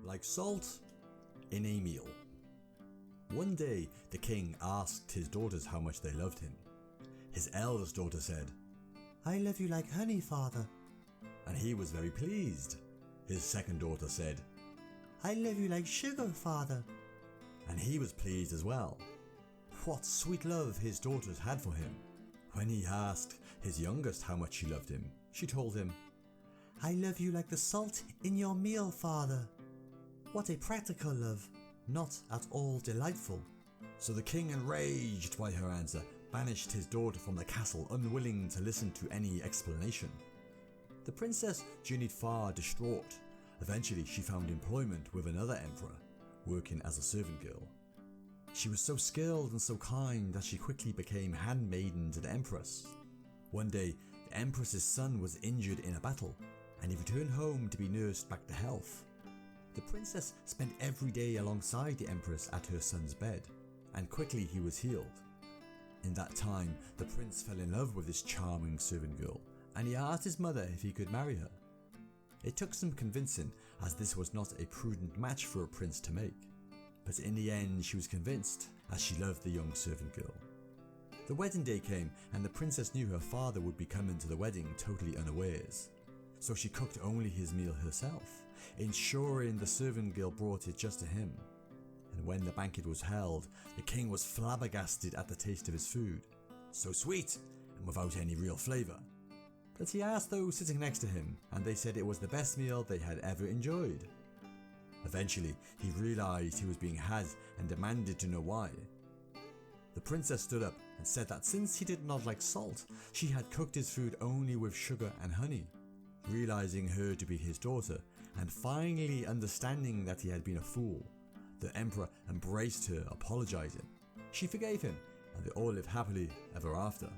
like salt in a meal. One day, the king asked his daughters how much they loved him. His eldest daughter said, "I love you like honey, father." And he was very pleased. His second daughter said, "I love you like sugar, father." And he was pleased as well. What sweet love his daughters had for him. When he asked his youngest how much she loved him, she told him, "I love you like the salt in your meal, father." What a practical love, not at all delightful. So the king, enraged by her answer, banished his daughter from the castle, unwilling to listen to any explanation. The princess journeyed far, distraught. Eventually she found employment with another emperor, working as a servant girl. She was so skilled and so kind that she quickly became handmaiden to the empress. One day, the empress's son was injured in a battle, and he returned home to be nursed back to health. The princess spent every day alongside the empress at her son's bed, and quickly he was healed. In that time, the prince fell in love with this charming servant girl, and he asked his mother if he could marry her. It took some convincing, as this was not a prudent match for a prince to make. But in the end she was convinced, as she loved the young servant girl. The wedding day came, and the princess knew her father would be coming to the wedding totally unawares. So she cooked only his meal herself, ensuring the servant girl brought it just to him. And when the banquet was held, the king was flabbergasted at the taste of his food. So sweet, and without any real flavour. But he asked those sitting next to him, and they said it was the best meal they had ever enjoyed. Eventually, he realised he was being had and demanded to know why. The princess stood up and said that since he did not like salt, she had cooked his food only with sugar and honey. Realising her to be his daughter, and finally understanding that he had been a fool, the emperor embraced her, apologising. She forgave him, and they all lived happily ever after.